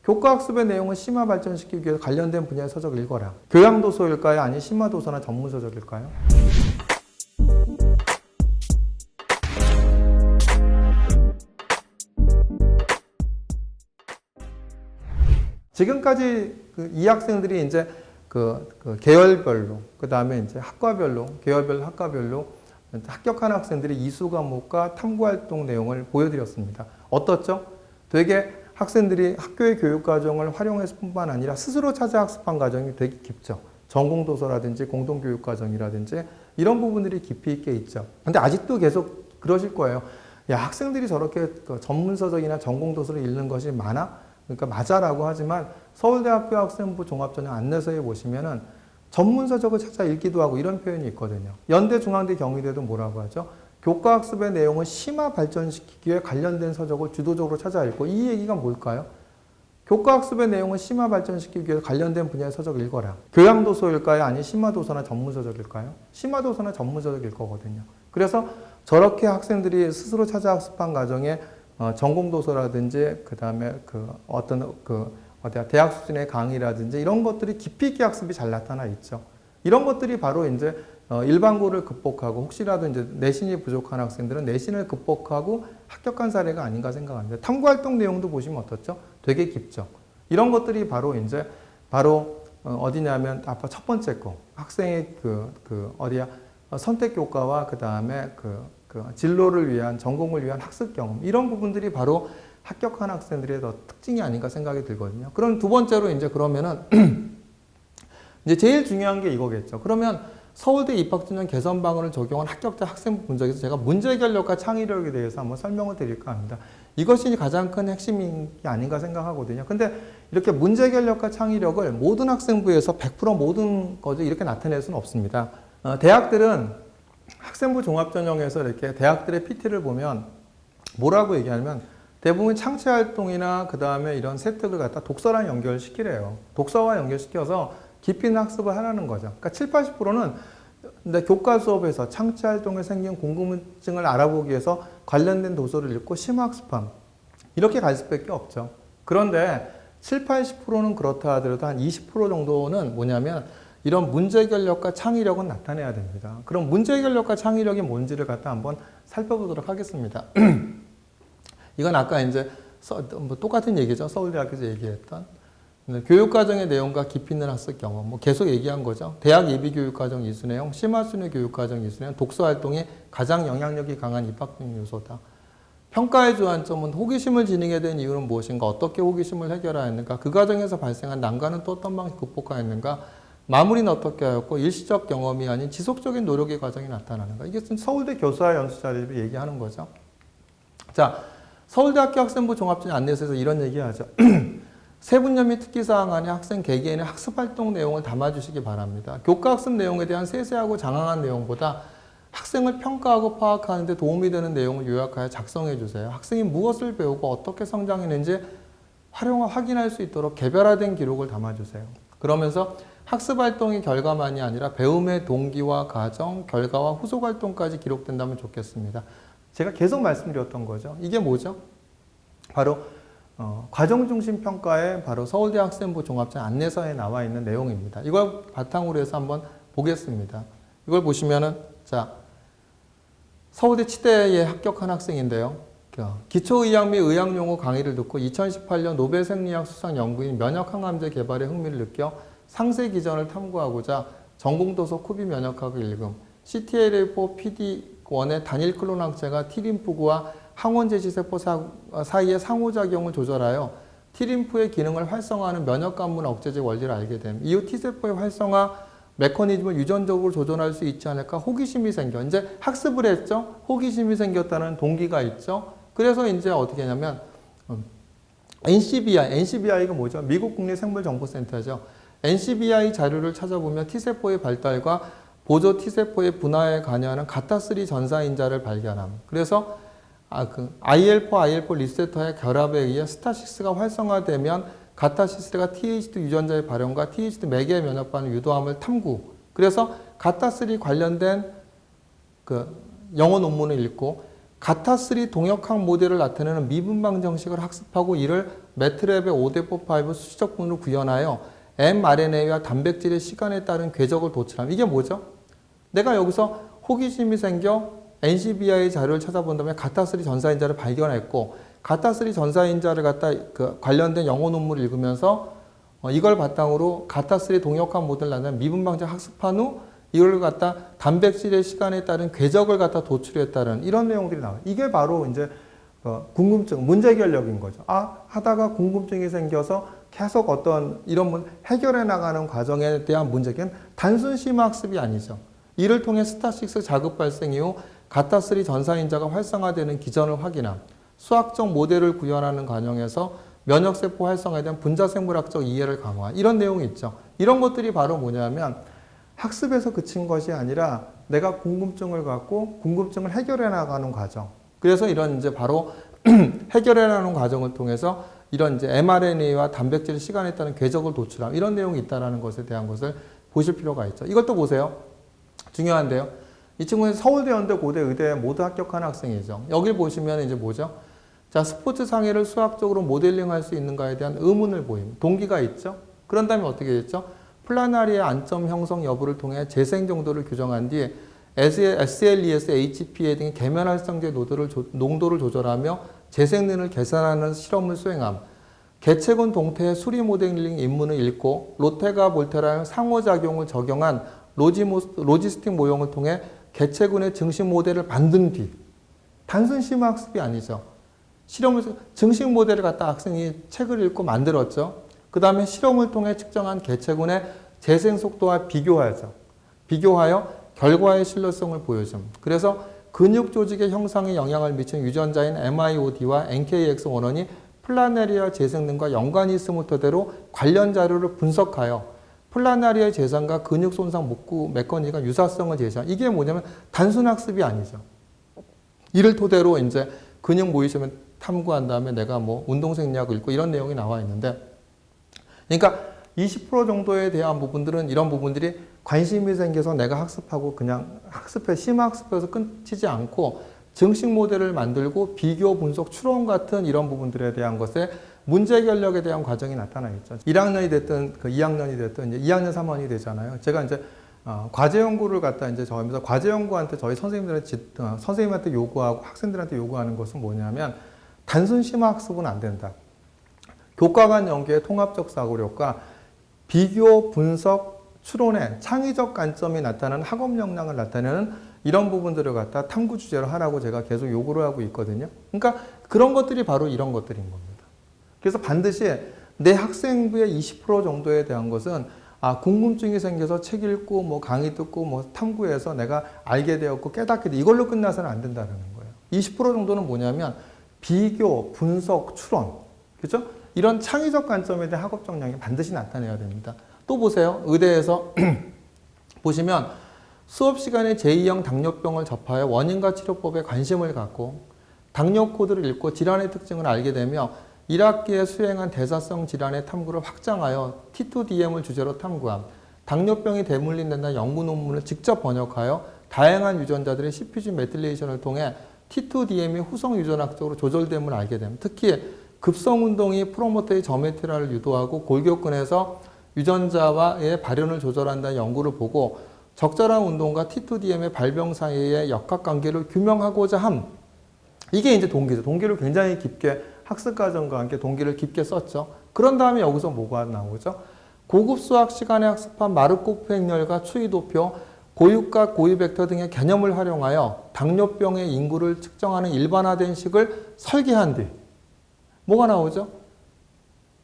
교과학습의 내용을 심화 발전시키기 위해서 관련된 분야의 서적을 읽어라. 교양도서일까요? 아니면 심화도서나 전문서적일까요? 지금까지 이 학생들이 이제 계열별로, 그 다음에 이제 학과별로, 계열별로, 학과별로 합격한 학생들이 이수 과목과 탐구활동 내용을 보여드렸습니다. 어떻죠? 되게 학생들이 학교의 교육과정을 활용해서 뿐만 아니라 스스로 찾아 학습한 과정이 되게 깊죠. 전공도서라든지 공동교육과정이라든지 이런 부분들이 깊이 있게 있죠. 근데 아직도 계속 그러실 거예요. 야, 학생들이 저렇게 전문서적이나 전공도서를 읽는 것이 많아? 그러니까 맞아라고 하지만 서울대학교 학생부 종합전형 안내서에 보시면은 전문서적을 찾아 읽기도 하고 이런 표현이 있거든요. 연대, 중앙대, 경희대도 뭐라고 하죠? 교과학습의 내용을 심화 발전시키기 위해 관련된 서적을 주도적으로 찾아 읽고, 이 얘기가 뭘까요? 교과학습의 내용을 심화 발전시키기 위해 관련된 분야의 서적을 읽어라. 교양도서일까요? 아니면 심화도서나 전문서적일까요? 심화도서나 전문서적일 거거든요. 그래서 저렇게 학생들이 스스로 찾아 학습한 과정에 전공도서라든지 그 다음에 대학 수준의 강의라든지 이런 것들이 깊이 있게 학습이 잘 나타나 있죠. 이런 것들이 바로 이제 일반고를 극복하고, 혹시라도 이제 내신이 부족한 학생들은 내신을 극복하고 합격한 사례가 아닌가 생각합니다. 탐구활동 내용도 보시면 어떻죠? 되게 깊죠. 이런 것들이 바로 어디냐면 아까 첫 번째 거, 학생의 선택 교과와 그 다음에 진로를 위한, 전공을 위한 학습 경험, 이런 부분들이 바로 합격한 학생들의 더 특징이 아닌가 생각이 들거든요. 그럼 두 번째로 이제 그러면은 이제 제일 중요한 게 이거겠죠. 그러면 서울대 입학전형 개선 방안을 적용한 합격자 학생부 분석에서 제가 문제 해결력과 창의력에 대해서 한번 설명을 드릴까 합니다. 이것이 가장 큰 핵심이 아닌가 생각하거든요. 근데 이렇게 문제 해결력과 창의력을 모든 학생부에서 100% 모든 것을 이렇게 나타낼 수는 없습니다. 대학들은 학생부 종합전형에서 이렇게 대학들의 PT를 보면 뭐라고 얘기하냐면 대부분 창체활동이나 그 다음에 이런 세특을 갖다 독서랑 연결시키래요. 독서와 연결시켜서 깊이 있는 학습을 하라는 거죠. 그러니까 70~80%는 근데 교과 수업에서 창체활동에 생긴 궁금증을 알아보기 위해서 관련된 도서를 읽고 심화학습함, 이렇게 갈 수밖에 없죠. 그런데 70~80%는 그렇다 하더라도 한 20% 정도는 뭐냐면 이런 문제 해결력과 창의력은 나타내야 됩니다. 그럼 문제 해결력과 창의력이 뭔지를 갖다 한번 살펴보도록 하겠습니다. 이건 아까 이제 똑같은 얘기죠. 서울대학교에서 얘기했던 교육과정의 내용과 깊이 있는 학습 경험, 계속 얘기한 거죠. 대학 예비교육과정 이수 내용, 심화순위 교육과정 이수 내용, 독서활동이 가장 영향력이 강한 입학중 요소다. 평가의 주안점은 호기심을 지니게 된 이유는 무엇인가, 어떻게 호기심을 해결하였는가, 그 과정에서 발생한 난관은 또 어떤 방식 극복하였는가, 마무리는 어떻게 하였고, 일시적 경험이 아닌 지속적인 노력의 과정이 나타나는가. 이게 서울대 교수와 연수자료를 얘기하는 거죠. 자, 서울대학교 학생부 종합전형 안내서에서 이런 얘기하죠. 세분야 및 특기사항 안에 학생 개개인의 학습활동 내용을 담아주시기 바랍니다. 교과학습 내용에 대한 세세하고 장황한 내용보다 학생을 평가하고 파악하는 데 도움이 되는 내용을 요약하여 작성해 주세요. 학생이 무엇을 배우고 어떻게 성장했는지 확인할 수 있도록 개별화된 기록을 담아주세요. 그러면서 학습활동의 결과만이 아니라 배움의 동기와 과정, 결과와 후속활동까지 기록된다면 좋겠습니다. 제가 계속 말씀드렸던 거죠. 이게 뭐죠? 바로 과정중심 평가의 바로 서울대 학생부 종합전 안내서에 나와 있는 내용입니다. 이걸 바탕으로 해서 한번 보겠습니다. 이걸 보시면은, 자, 서울대 치대에 합격한 학생인데요. 기초의학 및 의학용어 강의를 듣고 2018년 노벨 생리학 수상 연구인 면역항암제 개발에 흥미를 느껴 상세 기전을 탐구하고자 전공도서 코비 면역학을 읽음, CTLA4 PD1의 단일 클론 항체가 T림프구와 항원제시세포 사이의 상호작용을 조절하여 T림프의 기능을 활성화하는 면역관문 억제제 원리를 알게 됨. 이후 T세포의 활성화 메커니즘을 유전적으로 조절할 수 있지 않을까 호기심이 생겨. 이제 학습을 했죠? 호기심이 생겼다는 동기가 있죠? 그래서 이제 어떻게 하냐면 NCBI가 뭐죠? 미국 국립생물정보센터죠. NCBI 자료를 찾아보면 T세포의 발달과 보조 T세포의 분화에 관여하는 가타3 전사인자를 발견함. 그래서 IL4, IL4 리세터의 결합에 의해 스타6가 활성화되면 가타6가 TH2 유전자의 발현과 TH2 매개 면역 반응 유도함을 탐구. 그래서 가타3 관련된 영어 논문을 읽고 가타3 동역학 모델을 나타내는 미분방 정식을 학습하고 이를 매트랩의 5대45 수치적 분을 구현하여 mRNA와 단백질의 시간에 따른 궤적을 도출함. 이게 뭐죠? 내가 여기서 호기심이 생겨 NCBI 자료를 찾아본 다음에 가타3 전사인자를 발견했고 가타3 전사인자를 갖다 관련된 영어 논문을 읽으면서 이걸 바탕으로 가타3 동역한 모델을 낳는 미분 방정 학습한 후 이걸 갖다 단백질의 시간에 따른 궤적을 갖다 도출했다는 이런 내용들이 나와요. 이게 바로 이제 궁금증, 문제 결력인 거죠. 하다가 궁금증이 생겨서 계속 어떤 이런 해결해 나가는 과정에 대한 문제는 단순 심화 학습이 아니죠. 이를 통해 스타6 자극 발생 이후 가타3 전사인자가 활성화되는 기전을 확인함. 수학적 모델을 구현하는 과정에서 면역세포 활성화에 대한 분자생물학적 이해를 강화. 이런 내용이 있죠. 이런 것들이 바로 뭐냐면 학습에서 그친 것이 아니라 내가 궁금증을 갖고 궁금증을 해결해 나가는 과정. 그래서 이런 이제 바로 해결해 나가는 과정을 통해서 이런 이제 mRNA와 단백질 시간에 따른 궤적을 도출함. 이런 내용이 있다는 것에 대한 것을 보실 필요가 있죠. 이것도 보세요. 중요한데요. 이 친구는 서울대, 연대, 고대, 의대에 모두 합격한 학생이죠. 여기 보시면 이제 뭐죠? 자, 스포츠 상해를 수학적으로 모델링 할 수 있는가에 대한 의문을 보임. 동기가 있죠? 그런 다음에 어떻게 됐죠? 플라나리의 안점 형성 여부를 통해 재생 정도를 규정한 뒤 SLES, HPA 등의 계면 활성제 농도를 조절하며 재생능을 계산하는 실험을 수행함. 개체군 동태의 수리 모델링 입문을 읽고 로테가 볼테라의 상호작용을 적용한 로지스틱 모형을 통해 개체군의 증식 모델을 만든 뒤 단순 심화 학습이 아니죠. 증식 모델을 갖다 학생이 책을 읽고 만들었죠. 그 다음에 실험을 통해 측정한 개체군의 재생 속도와 비교하죠. 비교하여 결과의 신뢰성을 보여줌. 그래서 근육 조직의 형상에 영향을 미치는 유전자인 MIOD와 NKX1원이 플라나리아 재생능과 연관이 있음을 토대로 관련 자료를 분석하여 플라나리아 재생과 근육 손상 목구 메커니즘과 유사성을 제시한. 이게 뭐냐면 단순 학습이 아니죠. 이를 토대로 이제 근육 모의점을 탐구한 다음에 내가 뭐 운동생리학을 읽고 이런 내용이 나와 있는데, 그러니까 20% 정도에 대한 부분들은 이런 부분들이 관심이 생겨서 내가 학습하고 그냥 심화 학습해서 끊이지 않고 증식 모델을 만들고 비교, 분석, 추론 같은 이런 부분들에 대한 것에 문제 결력에 대한 과정이 나타나겠죠. 1학년이 됐든 2학년이 됐든 이제 2학년 3학년이 되잖아요. 제가 이제 과제 연구를 갖다 이제 저희면서 과제 연구한테 저희 선생님한테 요구하고 학생들한테 요구하는 것은 뭐냐면 단순 심화 학습은 안 된다. 교과 간 연계의 통합적 사고력과 비교, 분석, 추론의 창의적 관점이 나타나는 학업 역량을 나타내는 이런 부분들을 갖다 탐구 주제로 하라고 제가 계속 요구를 하고 있거든요. 그러니까 그런 것들이 바로 이런 것들인 겁니다. 그래서 반드시 내 학생부의 20% 정도에 대한 것은 궁금증이 생겨서 책 읽고 뭐 강의 듣고 뭐 탐구해서 내가 알게 되었고 깨닫게 돼. 이걸로 끝나서는 안 된다는 거예요. 20% 정도는 뭐냐면 비교, 분석, 추론. 그렇죠? 이런 창의적 관점에 대한 학업 역량이 반드시 나타내야 됩니다. 또 보세요. 의대에서 보시면 수업 시간에 제2형 당뇨병을 접하여 원인과 치료법에 관심을 갖고 당뇨 코드를 읽고 질환의 특징을 알게 되며 1학기에 수행한 대사성 질환의 탐구를 확장하여 T2DM을 주제로 탐구함. 당뇨병이 대물림된다는 연구 논문을 직접 번역하여 다양한 유전자들의 CpG 메틸레이션을 통해 T2DM이 후성 유전학적으로 조절됨을 알게 됩니다. 특히 급성운동이 프로모터의 저메티라를 유도하고 골격근에서 유전자와의 발현을 조절한다는 연구를 보고 적절한 운동과 T2DM의 발병 사이의 역학관계를 규명하고자 함. 이게 이제 동기죠. 동기를 굉장히 깊게 학습과정과 함께 동기를 깊게 썼죠. 그런 다음에 여기서 뭐가 나오죠? 고급 수학 시간에 학습한 마르코프 행렬과 추이도표, 고유가, 고유벡터 등의 개념을 활용하여 당뇨병의 인구를 측정하는 일반화된 식을 설계한 뒤 뭐가 나오죠?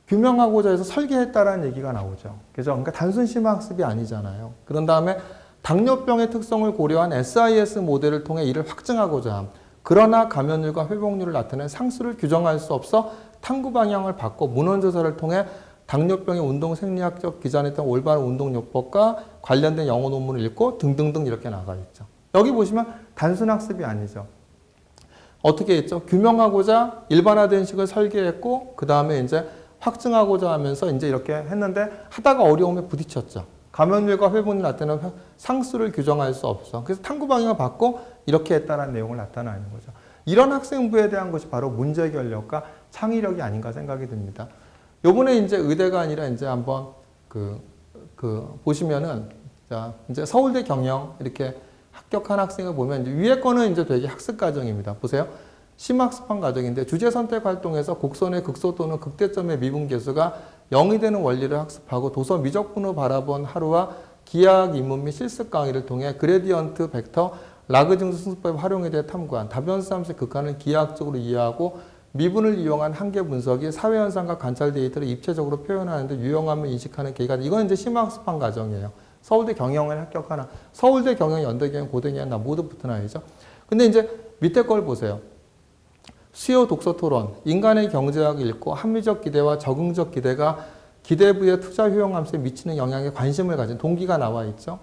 규명하고자 해서 설계했다라는 얘기가 나오죠. 그죠? 그러니까 단순 심화 학습이 아니잖아요. 그런 다음에 당뇨병의 특성을 고려한 SIS 모델을 통해 이를 확증하고자 함. 그러나 감염률과 회복률을 나타낸 상수를 규정할 수 없어 탐구 방향을 바꿔 문헌조사를 통해 당뇨병의 운동 생리학적 기전에 따른 올바른 운동요법과 관련된 영어 논문을 읽고 등등등 이렇게 나가 있죠. 여기 보시면 단순 학습이 아니죠. 어떻게 했죠? 규명하고자 일반화된 식을 설계했고 그 다음에 이제 확증하고자 하면서 이제 이렇게 했는데 하다가 어려움에 부딪혔죠. 감염률과 회복률이 나타나는 상수를 규정할 수 없어. 그래서 탐구 방향을 바꿔 이렇게 했다는 내용을 나타나는 거죠. 이런 학생부에 대한 것이 바로 문제 결력과 창의력이 아닌가 생각이 듭니다. 요번에 이제 의대가 아니라 이제 한번 보시면은 자, 이제 서울대 경영 이렇게 합격한 학생을 보면 이제 위에 거는 이제 되게 학습 과정입니다. 보세요. 심학습한 과정인데 주제 선택 활동에서 곡선의 극소 또는 극대점의 미분 계수가 0이 되는 원리를 학습하고 도서 미적분으로 바라본 하루와 기하학 입문 및 실습 강의를 통해 그레디언트 벡터 라그증수 승수법의 활용에 대해 탐구한 다변수 함수의 극한을 기하학적으로 이해하고 미분을 이용한 한계 분석이 사회현상과 관찰 데이터를 입체적으로 표현하는 데 유용함을 인식하는 계기가 이건 이제 심학습한 과정이에요. 서울대 경영을 합격하나 서울대 경영, 연대 경영, 고대 경영 나 모두 붙은 아이죠. 근데 이제 밑에 걸 보세요. 수요 독서 토론, 인간의 경제학을 읽고 합리적 기대와 적응적 기대가 기대부의 투자 효용 함수에 미치는 영향에 관심을 가진 동기가 나와 있죠.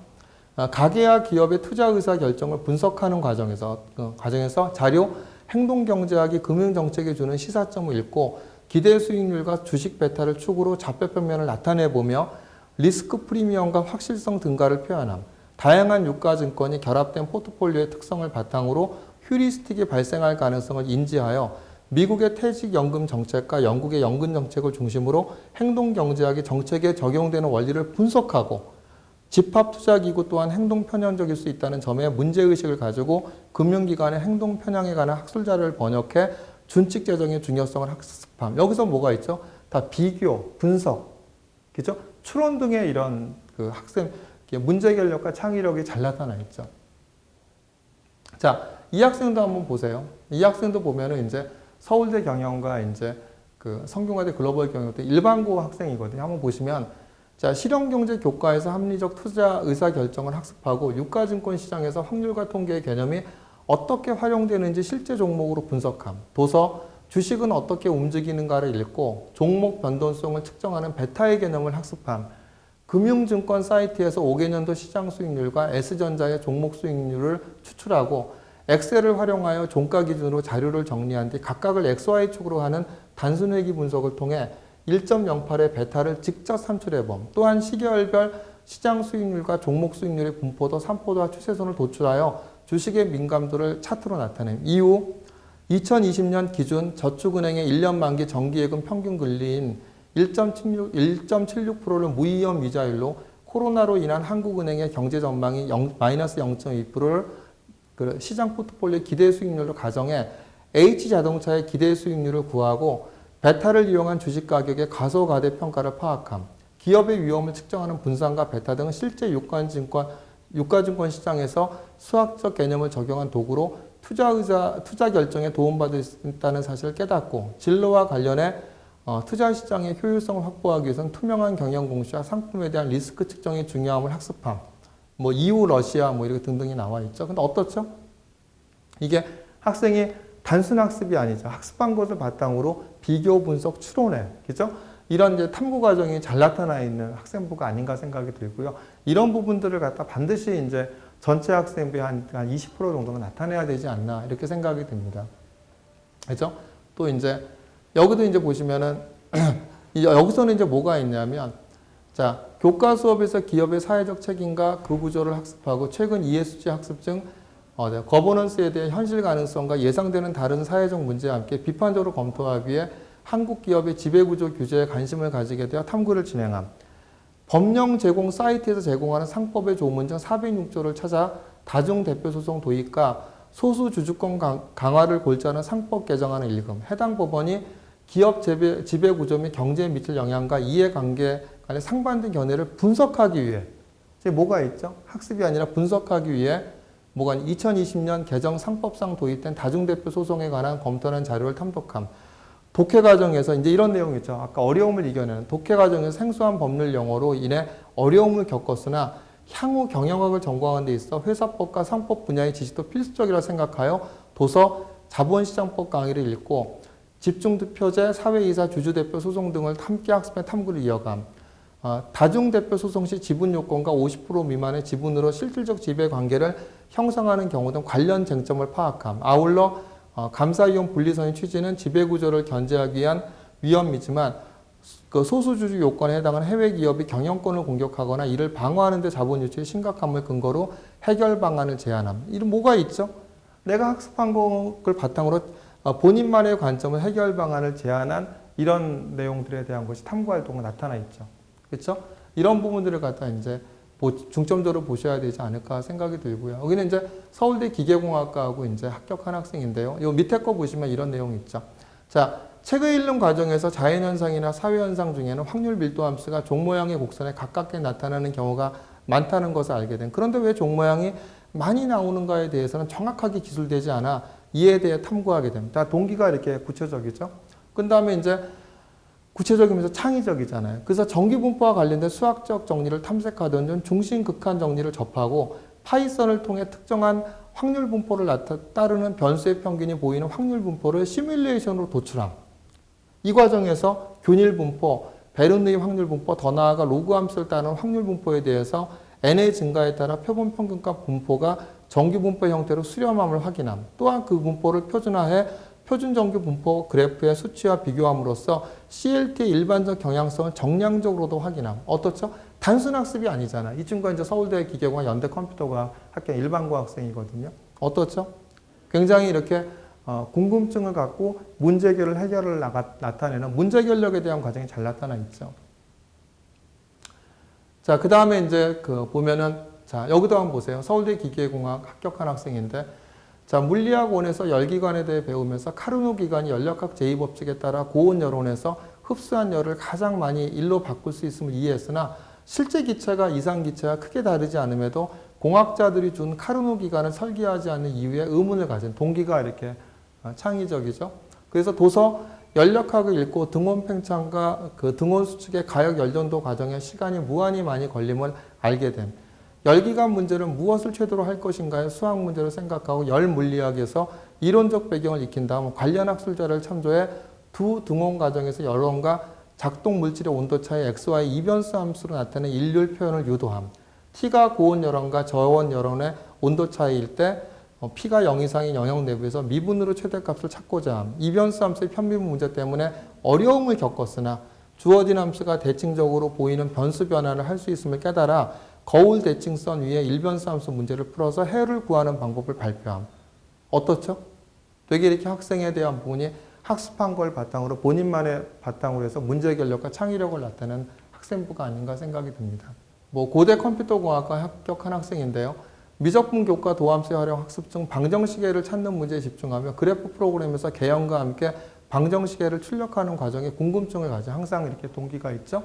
가계와 기업의 투자 의사 결정을 분석하는 과정에서 자료, 행동경제학이 금융정책에 주는 시사점을 읽고 기대 수익률과 주식 베타를 축으로 좌표 평면을 나타내보며 리스크 프리미엄과 확실성 증가를 표현함. 다양한 유가증권이 결합된 포트폴리오의 특성을 바탕으로 휴리스틱이 발생할 가능성을 인지하여 미국의 퇴직연금 정책과 영국의 연금 정책을 중심으로 행동경제학이 정책에 적용되는 원리를 분석하고 집합투자기구 또한 행동 편향적일 수 있다는 점에 문제의식을 가지고 금융기관의 행동 편향에 관한 학술자료를 번역해 준칙 재정의 중요성을 학습함. 여기서 뭐가 있죠? 다 비교, 분석, 그죠? 추론 등의 이런 학생 문제 결력과 창의력이 잘 나타나 있죠. 자, 이 학생도 한번 보세요. 이 학생도 보면은 이제 서울대 경영과 이제 성균관대 글로벌 경영대 일반고 학생이거든요. 한번 보시면 자, 실용경제 교과에서 합리적 투자 의사결정을 학습하고 유가증권 시장에서 확률과 통계의 개념이 어떻게 활용되는지 실제 종목으로 분석함. 도서 주식은 어떻게 움직이는가를 읽고 종목 변동성을 측정하는 베타의 개념을 학습함. 금융증권 사이트에서 5개년도 시장 수익률과 S전자의 종목 수익률을 추출하고 엑셀을 활용하여 종가 기준으로 자료를 정리한 뒤 각각을 XY축으로 하는 단순회귀 분석을 통해 1.08의 베타를 직접 산출해봄. 또한 시계열별 시장 수익률과 종목 수익률의 분포도, 산포도와 추세선을 도출하여 주식의 민감도를 차트로 나타냄. 이후 2020년 기준 저축은행의 1년 만기 정기예금 평균 금리인 1.76%를 무위험 이자율로 코로나로 인한 한국은행의 경제 전망이 마이너스 0.2%를 시장 포트폴리오 기대 수익률로 가정해 H자동차의 기대 수익률을 구하고 베타를 이용한 주식 가격의 가소가대 평가를 파악함. 기업의 위험을 측정하는 분산과 베타 등은 실제 유가증권 시장에서 수학적 개념을 적용한 도구로 투자 결정에 도움받을 수 있다는 사실을 깨닫고 진로와 관련해 투자 시장의 효율성을 확보하기 위해서는 투명한 경영 공시와 상품에 대한 리스크 측정의 중요함을 학습함. 뭐 이후 러시아 뭐 이렇게 등등이 나와 있죠. 근데 어떻죠? 이게 학생이 단순 학습이 아니죠. 학습한 것을 바탕으로 비교, 분석, 추론해. 그죠? 이런 이제 탐구 과정이 잘 나타나 있는 학생부가 아닌가 생각이 들고요. 이런 부분들을 갖다 반드시 이제 전체 학생부의 한 20% 정도가 나타내야 되지 않나 이렇게 생각이 듭니다. 그죠? 또 이제 여기도 이제 보시면은 여기서는 이제 뭐가 있냐면 자, 교과 수업에서 기업의 사회적 책임과 그 구조를 학습하고 최근 ESG 학습 중 거버넌스에 대한 현실 가능성과 예상되는 다른 사회적 문제와 함께 비판적으로 검토하기 위해 한국 기업의 지배구조 규제에 관심을 가지게 되어 탐구를 진행함. 법령 제공 사이트에서 제공하는 상법의 조문증 406조를 찾아 다중대표소송 도입과 소수주주권 강화를 골자하는 상법 개정안을 읽음. 해당 법원이 기업 지배구조 및 경제에 미칠 영향과 이해관계 간의 상반된 견해를 분석하기 위해 뭐가 있죠? 학습이 아니라 분석하기 위해 2020년 개정 상법상 도입된 다중대표 소송에 관한 검토하는 자료를 탐독함. 독해 과정에서 이제 이런 내용이 있죠. 아까 어려움을 이겨내는 독해 과정에서 생소한 법률 용어로 인해 어려움을 겪었으나 향후 경영학을 전공하는 데 있어 회사법과 상법 분야의 지식도 필수적이라 생각하여 도서 자본시장법 강의를 읽고 집중투표제, 사회이사, 주주대표 소송 등을 함께 학습해 탐구를 이어감. 다중대표 소송 시 지분 요건과 50% 미만의 지분으로 실질적 지배 관계를 형성하는 경우 등 관련 쟁점을 파악함. 아울러 감사위원 분리선의 취지는 지배구조를 견제하기 위한 위험이지만 그 소수주주 요건에 해당하는 해외 기업이 경영권을 공격하거나 이를 방어하는 데 자본 유출의 심각함을 근거로 해결 방안을 제안함. 이런 뭐가 있죠? 내가 학습한 것을 바탕으로 본인만의 관점의 해결 방안을 제안한 이런 내용들에 대한 것이 탐구 활동으로 나타나 있죠. 그렇죠? 이런 부분들을 갖다 이제 중점적으로 보셔야 되지 않을까 생각이 들고요. 여기는 이제 서울대 기계공학과하고 이제 합격한 학생인데요. 요 밑에 거 보시면 이런 내용이 있죠. 자, 책을 읽는 과정에서 자연현상이나 사회현상 중에는 확률 밀도 함수가 종 모양의 곡선에 가깝게 나타나는 경우가 많다는 것을 알게 된. 그런데 왜 종 모양이 많이 나오는가에 대해서는 정확하게 기술되지 않아 이에 대해 탐구하게 됩니다. 동기가 이렇게 구체적이죠. 그 다음에 이제 구체적이면서 창의적이잖아요. 그래서 전기분포와 관련된 수학적 정리를 탐색하던 중 중심극한 정리를 접하고 파이썬을 통해 특정한 확률 분포를 따르는 변수의 평균이 보이는 확률 분포를 시뮬레이션으로 도출함. 이 과정에서 균일 분포, 베르누이 확률 분포, 더 나아가 로그 함수를 따르는 확률 분포에 대해서 n의 증가에 따라 표본 평균값 분포가 정규 분포 형태로 수렴함을 확인함. 또한 그 분포를 표준화해 표준 정규 분포 그래프의 수치와 비교함으로써 CLT의 일반적 경향성을 정량적으로도 확인함. 어떻죠? 단순 학습이 아니잖아. 이 친구가 이제 서울대 기계공학 연대 컴퓨터과학 학교 일반고학생이거든요. 어떻죠? 굉장히 이렇게 궁금증을 갖고 문제 해결을 나타내는 문제 해결력에 대한 과정이 잘 나타나 있죠. 자, 그 다음에 이제 보면은, 자, 여기도 한번 보세요. 서울대 기계공학 합격한 학생인데, 자, 물리학원에서 열기관에 대해 배우면서 카르노 기관이 연력학 제2법칙에 따라 고온 여론에서 흡수한 열을 가장 많이 일로 바꿀 수 있음을 이해했으나, 실제 기체가 이상 기체와 크게 다르지 않음에도 공학자들이 준 카르노 기관을 설계하지 않는 이유에 의문을 가진 동기가 이렇게 창의적이죠. 그래서 도서 연력학을 읽고 등원 팽창과 그 등원 수축의 가역 열전도 과정에 시간이 무한히 많이 걸림을 알게 됨. 열기관 문제를 무엇을 최대로 할 것인가의 수학 문제로 생각하고 열 물리학에서 이론적 배경을 익힌 다음 관련 학술자를 참조해 두 등원 과정에서 열원과 작동 물질의 온도 차이 XY 이변수 함수로 나타내는 일률 표현을 유도함. T가 고온 열원과 저온 열원의 온도 차이일 때 P가 0 이상인 영역 내부에서 미분으로 최대값을 찾고자 함. 이변수 함수의 편미분 문제 때문에 어려움을 겪었으나 주어진 함수가 대칭적으로 보이는 변수 변환을 할 수 있음을 깨달아 거울 대칭선 위에 일변수 함수 문제를 풀어서 해를 구하는 방법을 발표함. 어떻죠? 되게 이렇게 학생에 대한 부분이 학습한 걸 바탕으로 본인만의 바탕으로 해서 문제 해결력과 창의력을 나타내는 학생부가 아닌가 생각이 듭니다. 고대 컴퓨터공학과 합격한 학생인데요. 미적분 교과 도함수 활용 학습 중 방정시계를 찾는 문제에 집중하며 그래프 프로그램에서 개연과 함께 방정시계를 출력하는 과정에 궁금증을 가져 항상 이렇게 동기가 있죠.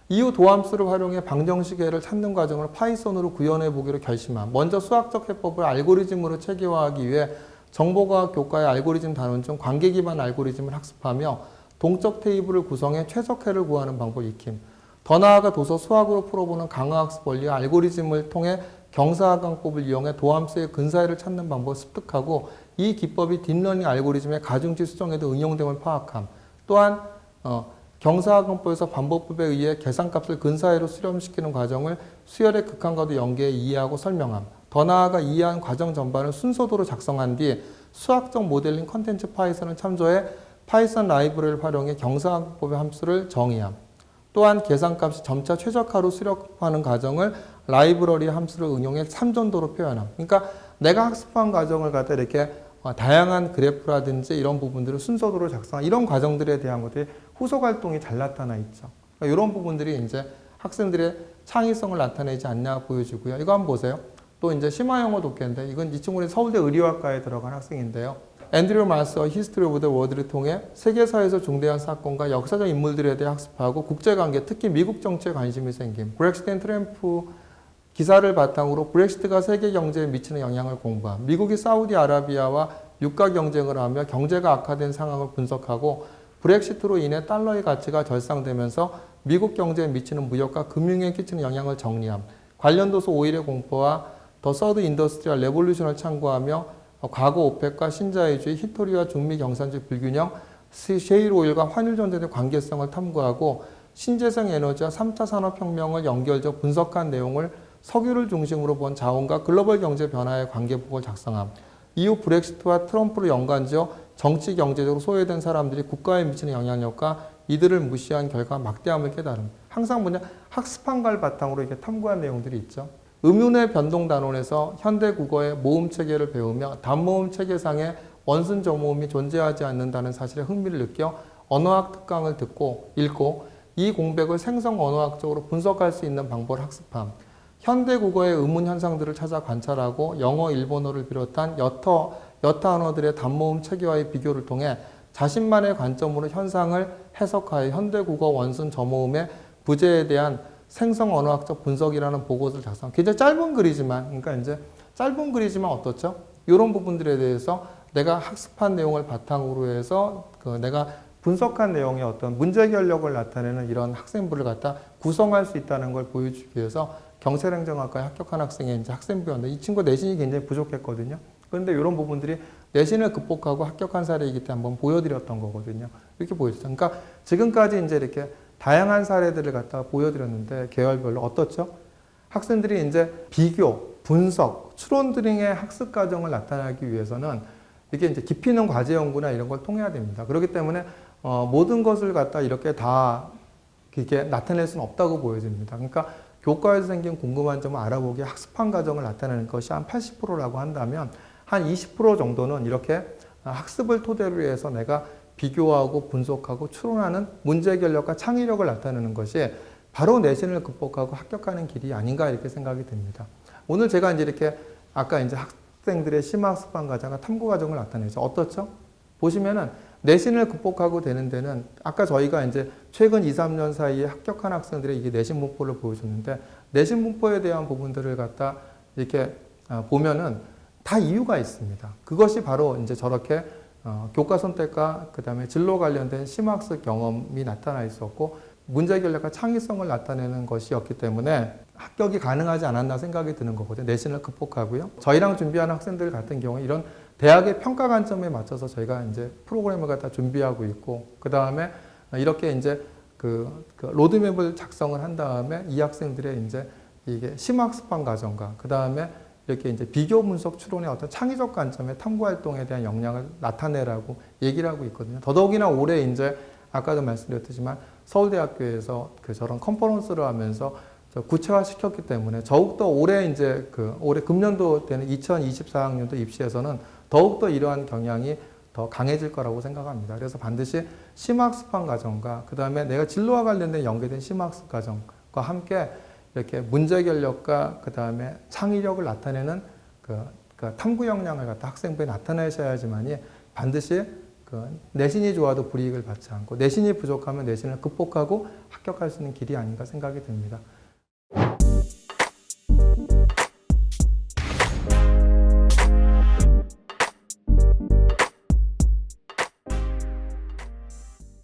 이후 도함수를 활용해 방정시계를 찾는 과정을 파이썬으로 구현해 보기로 결심함. 먼저 수학적 해법을 알고리즘으로 체계화하기 위해 정보과학 교과의 알고리즘 단원 중 관계 기반 알고리즘을 학습하며 동적 테이블을 구성해 최적해를 구하는 방법을 익힘. 더 나아가 도서 수학으로 풀어보는 강화학습 원리와 알고리즘을 통해 경사하강법을 이용해 도함수의 근사율을 찾는 방법을 습득하고 이 기법이 딥러닝 알고리즘의 가중치 수정에도 응용됨을 파악함. 또한 경사하강법에서 반복법에 의해 계산값을 근사율로 수렴시키는 과정을 수열의 극한과도 연계해 이해하고 설명함. 더 나아가 이해한 과정 전반을 순서도로 작성한 뒤 수학적 모델링 컨텐츠 파이썬을 참조해 파이썬 라이브러리를 활용해 경사하강법의 함수를 정의함. 또한 계산값이 점차 최적화로 수렴하는 과정을 라이브러리 함수를 응용해 참전도로 표현함. 그러니까 내가 학습한 과정을 갖다 이렇게 다양한 그래프라든지 이런 부분들을 순서도로 작성한 이런 과정들에 대한 것들이 후속 활동이 잘 나타나 있죠. 그러니까 이런 부분들이 이제 학생들의 창의성을 나타내지 않냐 보여지고요. 이거 한번 보세요. 또 이제 심화영어 독해인데 이건 이 친구는 서울대 의료학과에 들어간 학생인데요. 앤드류 마스와 히스토리 오브 더 월드를 통해 세계사에서 중대한 사건과 역사적 인물들에 대해 학습하고 국제관계, 특히 미국 정치에 관심이 생김. 브렉시트 앤 트럼프 기사를 바탕으로 브렉시트가 세계 경제에 미치는 영향을 공부함. 미국이 사우디아라비아와 유가 경쟁을 하며 경제가 악화된 상황을 분석하고 브렉시트로 인해 달러의 가치가 절상되면서 미국 경제에 미치는 무역과 금융에 끼치는 영향을 정리함. 관련 도서 5일의 공포와 더 서드 인더스트리얼 레볼루션을 참고하며 과거 오펙과 신자유주의, 히토리와 중미 경산주의 불균형, 셰일 오일과 환율 전쟁의 관계성을 탐구하고 신재생 에너지와 3차 산업혁명을 연결적 분석한 내용을 석유를 중심으로 본 자원과 글로벌 경제 변화의 관계북을 작성함. 이후 브렉시트와 트럼프를 연관지어 정치 경제적으로 소외된 사람들이 국가에 미치는 영향력과 이들을 무시한 결과 막대함을 깨달음. 항상 학습한 걸 바탕으로 이렇게 탐구한 내용들이 있죠. 음운의 변동 단원에서 현대 국어의 모음 체계를 배우며 단모음 체계상의 원순 저모음이 존재하지 않는다는 사실에 흥미를 느껴 언어학 특강을 듣고 읽고 이 공백을 생성 언어학적으로 분석할 수 있는 방법을 학습함. 현대 국어의 의문 현상들을 찾아 관찰하고 영어, 일본어를 비롯한 여타 언어들의 단모음 체계와의 비교를 통해 자신만의 관점으로 현상을 해석하여 현대 국어 원순 저모음의 부재에 대한 생성 언어학적 분석이라는 보고서를 작성. 굉장히 짧은 글이지만, 그러니까 이제 짧은 글이지만 어떻죠? 이런 부분들에 대해서 내가 학습한 내용을 바탕으로 해서 내가 분석한 내용의 어떤 문제 결력을 나타내는 이런 학생부를 갖다 구성할 수 있다는 걸 보여주기 위해서 경찰행정학과에 합격한 학생의 이제 학생부였는데 이 친구 내신이 굉장히 부족했거든요. 그런데 이런 부분들이 내신을 극복하고 합격한 사례이기 때문에 한번 보여드렸던 거거든요. 이렇게 보여줬죠. 그러니까 지금까지 이제 이렇게 다양한 사례들을 갖다가 보여드렸는데 계열별로 어떻죠? 학생들이 이제 비교, 분석, 추론 등의 학습 과정을 나타내기 위해서는 이게 이제 깊이 있는 과제 연구나 이런 걸 통해야 됩니다. 그렇기 때문에 모든 것을 갖다 이렇게 다 이렇게 나타낼 수는 없다고 보여집니다. 그러니까 교과에서 생긴 궁금한 점을 알아보기 학습한 과정을 나타내는 것이 한 80%라고 한다면 한 20% 정도는 이렇게 학습을 토대로 해서 내가 비교하고 분석하고 추론하는 문제 결력과 창의력을 나타내는 것이 바로 내신을 극복하고 합격하는 길이 아닌가 이렇게 생각이 듭니다. 오늘 제가 이제 이렇게 아까 이제 학생들의 심화학습반 과정과 탐구 과정을 나타내죠. 어떻죠? 보시면은 내신을 극복하고 되는 데는 아까 저희가 이제 최근 2, 3년 사이에 합격한 학생들의 이게 내신 분포를 보여줬는데 내신 분포에 대한 부분들을 갖다 이렇게 보면은 다 이유가 있습니다. 그것이 바로 이제 저렇게 교과 선택과 그 다음에 진로 관련된 심학습 경험이 나타나 있었고 문제 결력과 창의성을 나타내는 것이었기 때문에 합격이 가능하지 않았나 생각이 드는 거거든요. 내신을 극복하고요. 저희랑 준비하는 학생들 같은 경우에 이런 대학의 평가 관점에 맞춰서 저희가 이제 프로그램을 갖다 준비하고 있고 그 다음에 이렇게 이제 그 로드맵을 작성을 한 다음에 이 학생들의 이제 이게 심학습반 과정과 그 다음에 이렇게 이제 비교 분석 추론의 어떤 창의적 관점의 탐구 활동에 대한 역량을 나타내라고 얘기를 하고 있거든요. 더더욱이나 올해 이제 아까도 말씀드렸지만 서울대학교에서 저런 컨퍼런스를 하면서 구체화 시켰기 때문에 더욱더 올해 이제 올해 금년도 되는 2024학년도 입시에서는 더욱더 이러한 경향이 더 강해질 거라고 생각합니다. 그래서 반드시 심학습반 과정과 그 다음에 내가 진로와 관련된 연계된 심학습 과정과 함께 이렇게 문제 결력과 그 다음에 창의력을 나타내는 그 탐구 역량을 갖다 학생부에 나타내셔야지만이 반드시 내신이 좋아도 불이익을 받지 않고 내신이 부족하면 내신을 극복하고 합격할 수 있는 길이 아닌가 생각이 듭니다.